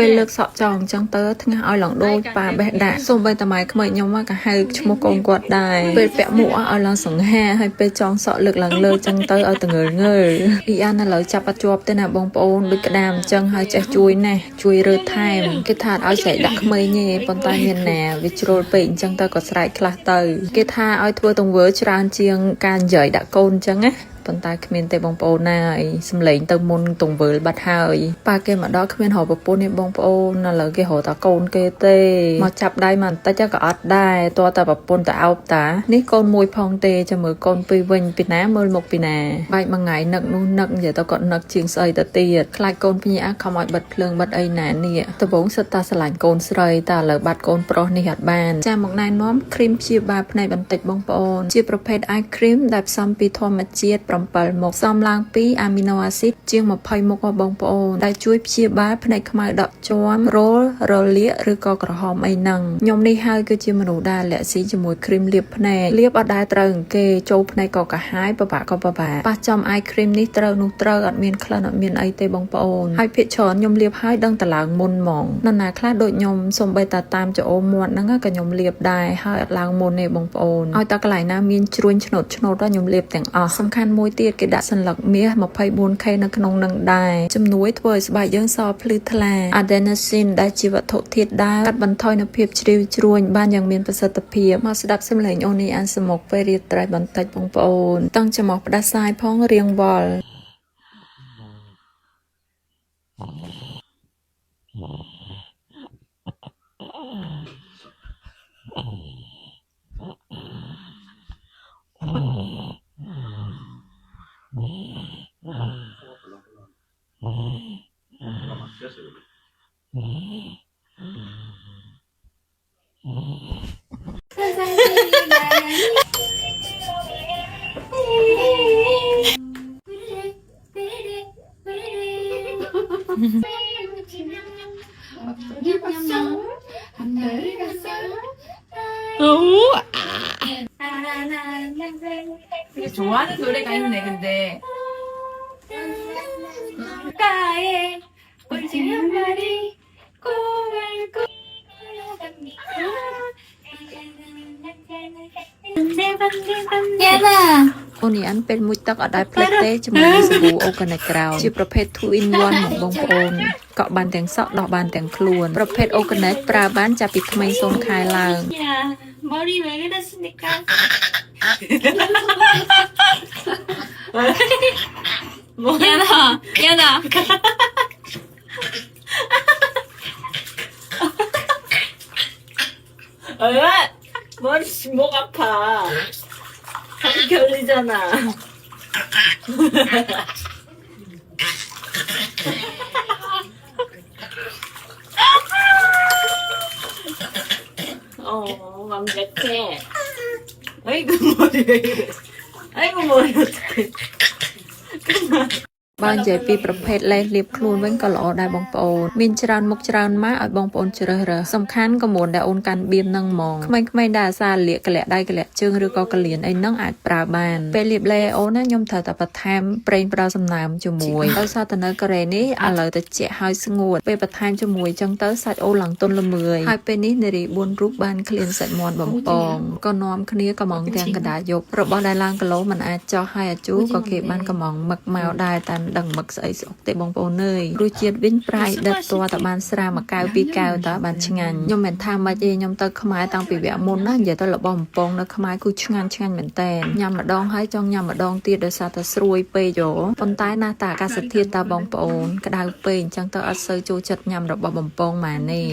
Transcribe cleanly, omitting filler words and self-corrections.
ពេលលើកសក់ចងចឹងទៅថ្ងៃឲ្យឡងដូចប៉ាបេះដាក់សូម្បីតែម៉ែក្មេងខ្ញុំក៏ហៅឈ្មោះកូនគាត់ដែរពេលពាក់មួកឲ្យឡើងសង្ហាហើយពេលចងសក់លើកឡើងលើចឹងទៅឲ្យតងើងើពីអានឥឡូវចាប់អត់ជាប់ទេណាបងប្អូនដូចក្តាមចឹងហើយចេះជួយណាស់ជួយរើថែមគេថាឲ្យស្រែកដាក់ក្មេងទេប៉ុន្តែមានណាវាជ្រុលពេកអញ្ចឹងទៅក៏ស្រែកខ្លះទៅគេថាឲ្យធ្វើទង្វើច្រើនជាងការនិយាយដាក់កូនអញ្ចឹងណាប៉ុន្តែគ្មានទេបងប្អូនណាអីសំឡេងទៅមុនទង្វើបាត់ហើយប៉ាគេមកដល់គ្មានរកប្រពន្ធនេះបងប្អូនឥឡូវគេរកតែកូនគេទេមកចាប់ដៃមកបន្តិចក៏អត់ដែរតើតែប្រពន្ធទៅអោបតានេះកូនមួយផងទេចាំមើលកូនពីវិញពីណាមើលមុខពីណាបែកមួយថ្ងៃនឹកនោះនឹកនិយាយទៅគាត់នឹកជាងស្អីទៅទៀតខ្លាចកូនភ្ញាក់ខំឲ្យបិទភ្លើងបិទអីណានេះដំបូងសិតតាស្រឡាញ់កូនស្រីតែឥឡូវបាត់កូនប្រុសនេះអត់បានចាំមកណែនាំគ្រីមព្យាបាលភ្នែកបន្តិចបងប្អូនជាប្រភេទ eye cream ដែលផ្សំពីធម្មជាតិ7មុខសំឡើងពីអាមីណូអាស៊ីតជាង20មុខបងប្អូនដែលជួយព្យាបាលភ្នែកខ្មៅដក់ជាំរោលរលាកឬក៏ក្រហមអីហ្នឹងខ្ញុំនេះហើយគឺជាមនុស្សដែលលាក់ស៊ីជាមួយគ្រីមលាបភ្នែកលាបអត់ដែរត្រូវគេចូលភ្នែកក៏កាហាយពិបាកក៏ពិបាកប៉ះចំ eye cream នេះត្រូវនោះត្រូវអត់មានក្លិនអត់មានអីទេបងប្អូនហើយភាគច្រើនខ្ញុំលាបហើយដឹងតឡើងមុនហ្មងនរណាខ្លះដូចខ្ញុំសំបីតាតាមចោមាត់ហ្នឹងក៏ខ្ញុំលាបដែរហើយអត់ឡើងមុនទេបងប្អូនឲ្យតែកន្លែងណាមានជ្រួញឆ្នោតឆ្នោតខ្ញុំលាបទាំងអស់សំខាន់មួយទៀតគេដាក់សន្លឹកមាស 24K នៅក្នុងនឹងដែរជំនួយធ្វើឲ្យស្បែកយើងសភ្លឺថ្លា Adenosine ដែលជាវត្ថុធាតុដើមកាត់បន្ថយនូវភាពជ្រីវជ្រួញបានយ៉ាងមានប្រសិទ្ធភាពមកស្ដាប់សំឡេងអូនីអានសមុកពេលរៀបត្រៃបន្តិចបងប្អូនតង់ចំអកផ្ដាសាយផងរៀងវល់좋아하는 노래가 있네 근데 가에 울지 한 마리 꿈을 꾸어갑니다 얘나 អូននេះអានពេលមួយទឹកអត់ដែរផ្លេចទេជាមួយសាប៊ូអូកាណិកក្រៅជាប្រភេទ 2 in 1 មកបងប្អូនកក់បានទាំងសក់ដោះបានទាំងខ្លួនប្រភេទអូកាណិកប្រើបានចាប់ពីក្មេង0ខែឡើង 야 머리 왜 그랬습니까 얘나 얘나 왜 머리 목 아파 감기 걸리잖아 완벽해 아이고 머리 왜 이래 아이고 머리 어떡해 បើនិយាយពីប្រភេទលេសលាបខ្លួនវិញក៏ល្អដែរបងប្អូនមានច្រើនមុខច្រើនម៉ាកឲ្យបងប្អូនជ្រើសរើសសំខាន់ក៏មុនដែលអូនកាន់បៀននឹងហ្មងក្មេងៗដែលអាសាលាកកលាក់ដៃកលាក់ជើងឬក៏កលៀនអីហ្នឹងអាចប្រើបានពេលលាបលេអូនណាខ្ញុំត្រូវតែបន្ថែមប្រេងផ្ដល់សំណើមជាមួយដោយសារតែនៅកូរ៉េនេះឥឡូវត្រជាក់ហើយស្ងួតពេលបន្ថែមជាមួយចឹងទៅសាច់អូនឡើងទន់ល្មើយហើយពេលនេះនារី4រូបបានឃ្លានសាច់មាន់បំពងក៏នាំគ្នាកំងទាំងកណ្ដាលយប់របស់ដែលឡើងគីឡូមិនអាចចោះហើយអាជូក៏គេបានកំងមឹកមកដែរតែដឹងមឹកស្អីស្អុកទេបងប្អូនអើយរសជាតិវិញប្រៃដិតតតែបានស្រាមួយកែវពីរកែវតើបានឆ្ងាញ់ខ្ញុំមិនថាមិនទេខ្ញុំទៅខ្មែរតាំងពីវគ្គមុនណានិយាយទៅរបស់បំពងនៅខ្មែរគឺឆ្ងាញ់មែនតើញ៉ាំម្ដងហើយចង់ញ៉ាំម្ដងទៀតដោយសារតែស្រួយពេកយោប៉ុន្តែណាតាអាកាសធាតុតាបងប្អូនក្តៅពេកអញ្ចឹងទៅអត់សូវចូលចិត្តញ៉ាំរបស់បំពងម៉ានេះ